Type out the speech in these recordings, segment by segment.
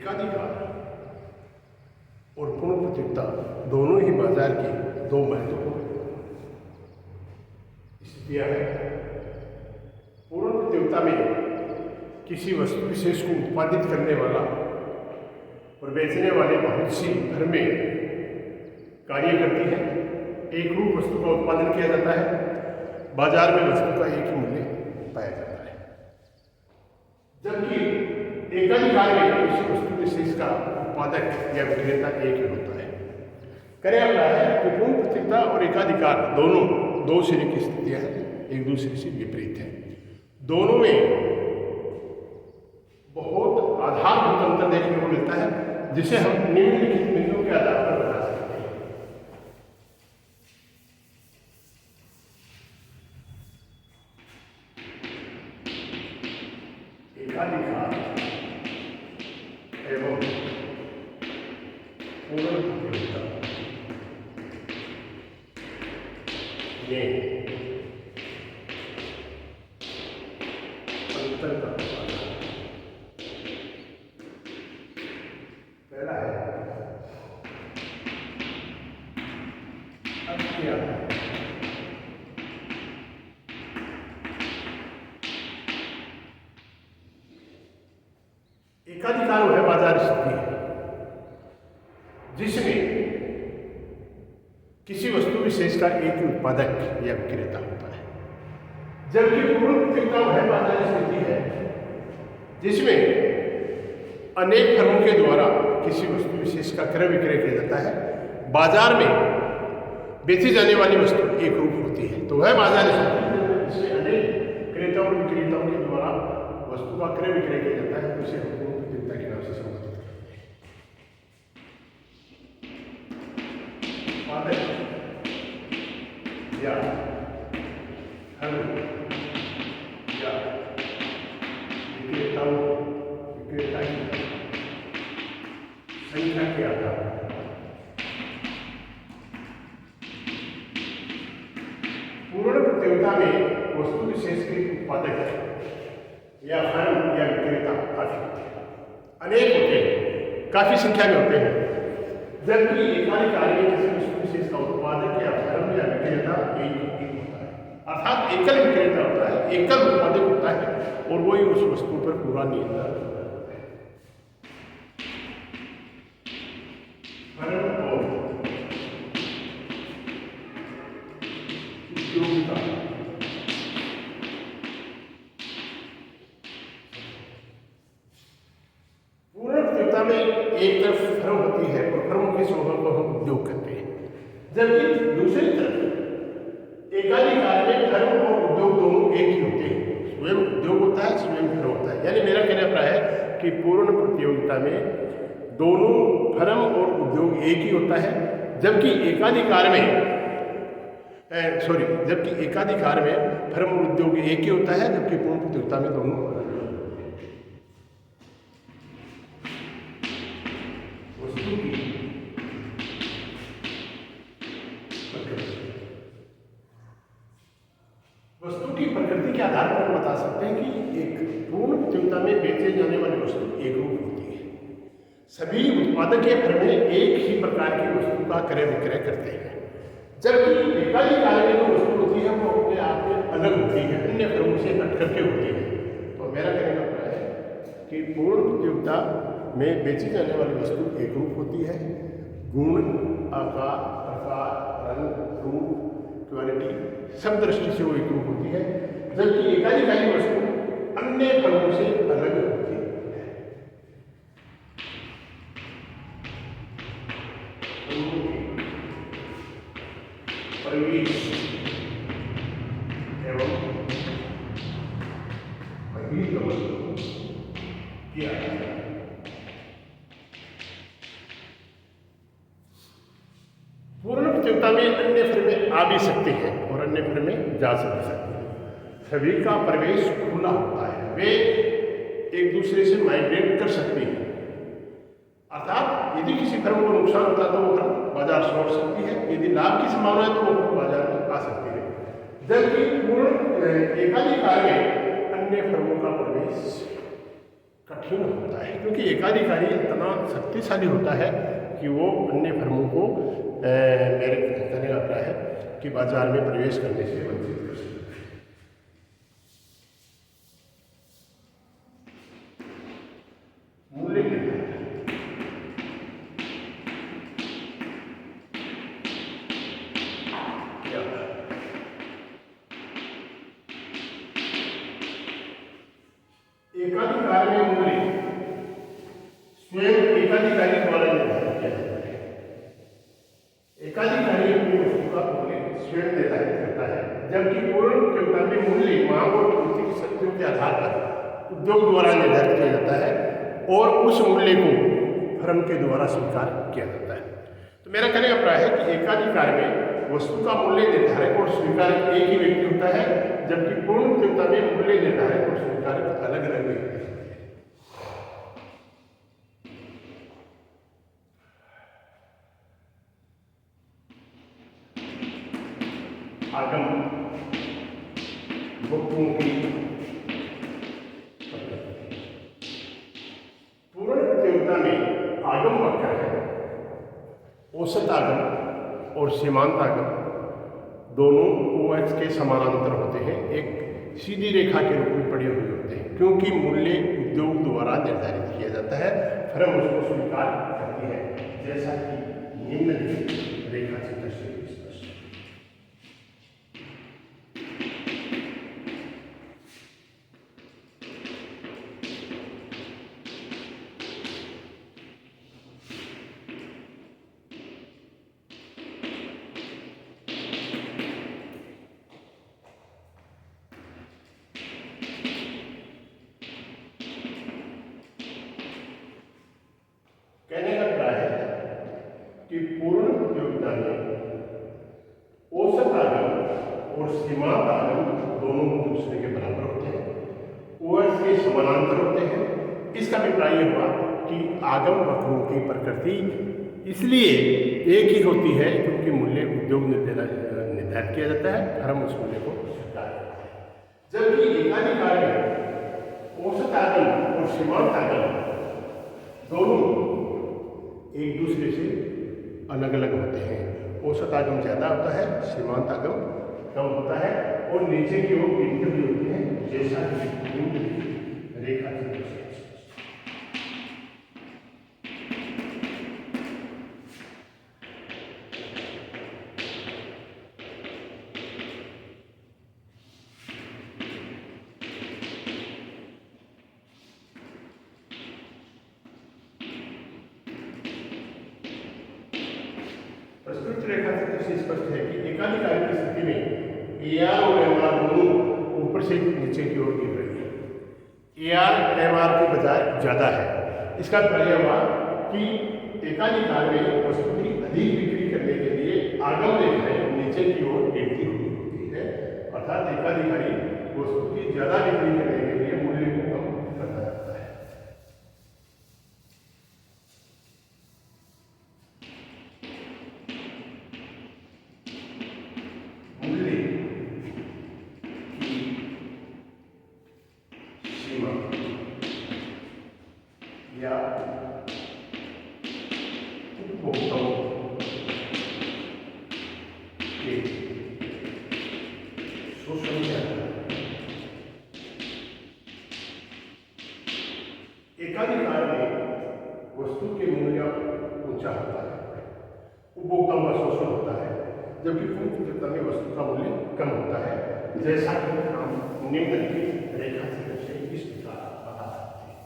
एकाधिकार और पूर्ण प्रतियोगिता दोनों ही बाजार की दो महत्वपूर्ण स्थितियां हैं। पूर्ण प्रतियोगिता में किसी वस्तु विशेष को उत्पादित करने वाला और बेचने वाले बहुत सी फर्में कार्य करती हैं। एक रूप वस्तु का उत्पादन किया जाता है, बाजार में वस्तु का एक ही मूल्य पाया जाता है। जबकि एकाधिकार में किसी वस्तु विशेष का उत्पादक या विक्रेता एक ही होता है। करें क्या है कि पूर्ण प्रतियोगिता और एकाधिकार दोनों दो सिरे की स्थितियां हैं, एक दूसरे से विपरीत हैं। दोनों में बहुत आधारभूत अंतर देखने को मिलता है, जिसे हम निम्नलिखित बिंदुओं के आधार पर बता सकते हैं। एकाधिकार एवं पूर्ण प्रतियोगिता में अंतर का पहला है एकाधिकार है बाजार स्थिति है जिसमें किसी वस्तु विशेष का एक ही उत्पादक या विक्रेता होता है। जबकि पूर्ण प्रतियोगिता वह बाजार स्थिति है जिसमें अनेक फर्मों के द्वारा किसी वस्तु विशेष का क्रय विक्रय किया जाता है। बाजार में बेची जाने वाली वस्तु एक रूप होती है, तो वह बाजार स्थिति जिसमें अनेक क्रेताओं और विक्रेताओं के द्वारा वस्तु का क्रय विक्रय किया जाता है, उसे हम पूर्ण प्रतियोगिता के नाम से संबोधित करते हैं। या विक्रेता की संख्या के आधार पर पूर्ण प्रतियोगिता में वस्तु विशेष के उत्पादक या फर्म या विक्रेता अनेक होते हैं, काफी संख्या में होते हैं। जबकि एकाधिकार में किसी वस्तु विशेष का उत्पादक या फर्म या विक्रेता एक होता है, अर्थात एकल विक्रेता होता है, एकल उत्पादक होता है और वही उस वस्तु पर पूरा नियंत्रण करता है। फर्म और उपयोगिता पूर्ण प्रतियोगिता में एक तरफ फर्म होती है और फर्म के समूह को हम उद्योग कहते हैं, जबकि दूसरी तरफ एकाधिकार में फर्म और उद्योग दोनों एक ही होते हैं। स्वयं उद्योग होता है, स्वयं फर्म होता है। यानी मेरा कहना प्राय है कि पूर्ण प्रतियोगिता में दोनों फर्म और उद्योग एक ही होता है, जबकि एकाधिकार में फर्म और उद्योग एक ही होता है, जबकि पूर्ण प्रतियोगिता में दोनों वस्तु की प्रकृति के आधार पर हम बता सकते हैं कि एक पूर्ण प्रतियोगिता में बेचे जाने वाली वस्तु एक रूप होती है। सभी उत्पादक या फर्में एक ही प्रकार की वस्तु का क्रय विक्रय करते हैं, जबकि एकाधिकार में जो वस्तु होती है वो अपने आप में अलग होती है, अन्य फर्मों से हट करके होती है। तो मेरा कहने का है कि पूर्ण प्रतियोगिता में बेची जाने वाली वस्तु एक रूप होती है, गुण, आकार, प्रकार, रंग, रूप, क्वालिटी सब दृष्टि से वो एक रूप होती है, जबकि एकाधिकारी वस्तु अन्य फर्मों से अलग होती है। परिवेश एवं किया पूर्ण प्रतियोगिता में अन्य फर्में आ भी सकती हैं और अन्य फर्में जा सकती हैं। सभी का प्रवेश खुला होता है, वे एक दूसरे से माइग्रेट कर सकती हैं। अर्थात यदि किसी फर्म को नुकसान होता है तो वो फर्म बाजार छोड़ सकती है, यदि लाभ की संभावना है तो वो फर्म बाजार में आ सकती है। जबकि पूर्ण एकाधिकार में अन्य फर्मों का प्रवेश कठिन होता है, क्योंकि एकाधिकारी इतना शक्तिशाली होता है कि वो अन्य फर्मों को मेरे कहने का अभिप्राय है कि बाजार में प्रवेश करने से वंचित कर सकता है। मूल्य क्या एकाधिकार में मूल्य स्वयं एकाधिकारी द्वारा निर्धारित किया जाता है। एकाधिकारी अपनी वस्तु का मूल्य स्वयं निर्धारित करता है, जबकि पूर्ण प्रतियोगिता में मूल्य मांग और पूर्ति की शक्तियों के आधार पर उद्योग द्वारा निर्धारित किया जाता है और उस मूल्य को फर्म के द्वारा स्वीकार किया जाता है। तो मेरा कहने का अभिप्राय है कि एकाधिकार में वस्तु का मूल्य निर्धारक और स्वीकारक एक ही व्यक्ति होता है, जबकि पूर्ण प्रतियोगिता में मूल्य निर्धारक और स्वीकारक अलग अलग व्यक्ति होते हैं। आगम वस्तुओं की पूर्ण प्रतियोगिता में आगम वक्र है, औसत आगम और सीमांत आगम दोनों OH के समानांतर होते हैं, एक सीधी रेखा के रूप में पड़े हुए होते हैं, क्योंकि मूल्य उद्योग द्वारा निर्धारित किया जाता है, फर्म उसको स्वीकार करती है, जैसा कि निम्नलिखित रेखा चित्र से स्पष्ट है। कहने का अभिप्राय है कि पूर्ण प्रतियोगिता में औसत आगम और सीमांत आगम दोनों एक दूसरे के बराबर होते हैं, OH के समानांतर होते हैं। इसका अभिप्राय यह हुआ कि आगम वक्रों की प्रकृति इसलिए एक ही होती है क्योंकि मूल्य उद्योग निर्धारित किया जाता है, फर्म उस मूल्य को स्वीकार करता है। जबकि एकाधिकार में औसत आगम और सीमांत आगम दोनों एक दूसरे से अलग अलग होते हैं। औसत आगम ज़्यादा होता है, सीमांत आगम कम होता है और नीचे की ओर गिरते हुए होते हैं, जैसा कि रेखा चित्र से। प्रस्तुत रेखा चित्र से स्पष्ट है कि एकाधिकारी की स्थिति में AR और MR दोनों ऊपर से नीचे की ओर गिर रही है। AR MR की बजाय ज़्यादा है। इसका मतलब हुआ कि एकाधिकार में वस्तु की अधिक बिक्री करने के लिए आगम रेखाएं नीचे की ओर गिरती हुई होती है, अर्थात एकाधिकारी वस्तु की ज़्यादा बिक्री करने के लिए मूल्य को कम करता जाता है। या उपभोक्ताओं के शोषण के एकाधिकार में वस्तु के मूल्य ऊंचा होता है, उपभोक्ताओं का शोषण होता है, जबकि पूर्ण प्रतियोगिता में वस्तु का मूल्य कम होता है, जैसा कि हम निम्नलिखित रेखा चित्र से इस प्रकार बता सकते हैं।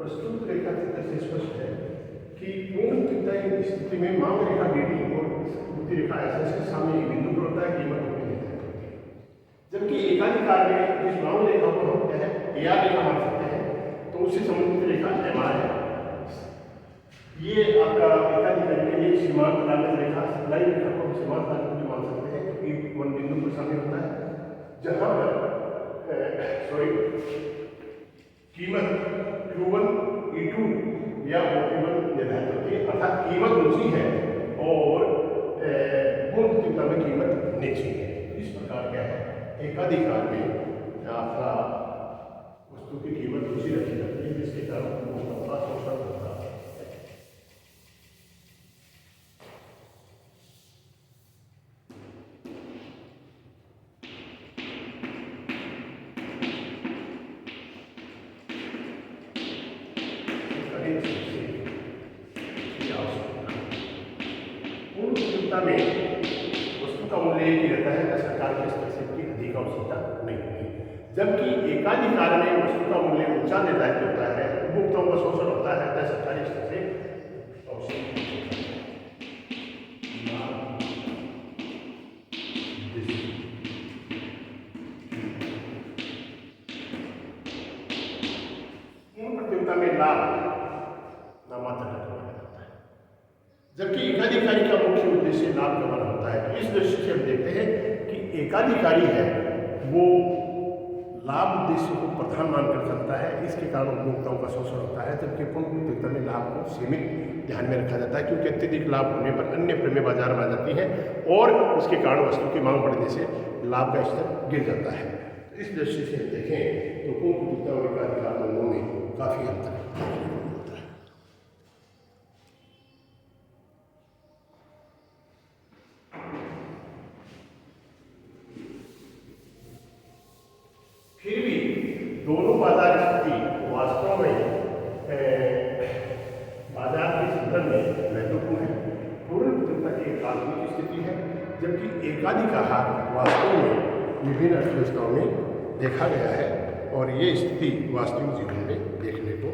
प्रस्तुत रेखा चित्र से स्पष्ट है कि पूर्ण उपयुक्तता की स्थिति में मांग रेखा डी और बुद्धि रेखा ऐसे से सामने एक बिंदु पर होता है, कीमत होती है। जबकि एकाधिकार में इस मांग रेखा को हम क्या है ए आर रेखा मान सकते हैं, तो उससे संबंधित रेखा एम आर है। ये आपका एकाधिकारी के लिए सीमांत लागत रेखा सप्लाई रेखा को हम सीमांत लागत भी मान सकते हैं, क्योंकि वन बिंदु पर शामिल होता है जहां पर कीमत Q1 E2 या OP1 निर्धारित होती है, अर्थात कीमत ऊंची है और पूर्ण उपयुक्तता में कीमत नीची है। इस प्रकार क्या है एकाधिकार में आपका वस्तु की कीमत ऊंची रखी जाती है, जिसके कारण उपभोक्ताओं का शोषण होता है। पूर्ण उपयुक्तता में वस्तु का मूल्य एक ही रहता है, तो सरकार के स्तर से की अधिक आवश्यकता नहीं होती। जबकि एकाधिकार में वस्तु का मूल्य ऊंचा निर्धारित होता है, उपभोक्ताओं का शोषण होता है, तो सरकारी स्तर से पूर्ण प्रतियोगिता में लाभ नामात्र कमाना होता है, जबकि एकाधिकारी का मुख्य उद्देश्य लाभ कमाना होता है। तो इस दृष्टि से हम देखते हैं कि एकाधिकारी है वो लाभ उद्देश्य को प्रधान मानकर चलता है, इसके कारण उपभोक्ताओं का शोषण होता है। जबकि पूर्ण प्रतियोगिता में लाभ को सीमित ध्यान में रखा जाता है, क्योंकि अत्यधिक लाभ होने पर अन्य प्रेम्य बाजार में आ जाती है और उसके कारण वस्तु की मांग बढ़ने से लाभ का स्तर गिर जाता है। तो इस दृष्टि से देखें तो पूर्ण प्रतियोगिता और एकाधिकार दोनों में काफी अंतर है। फिर भी दोनों बाजार स्थिति वास्तव में बाजार के संदर्भ में महत्वपूर्ण है। पूर्ण प्रतियोगिता की काल्पनिक स्थिति है, जबकि एकाधिकार वास्तव में विभिन्न अर्थव्यवस्थाओं में देखा गया है और ये स्थिति वास्तविक जीवन में देखने को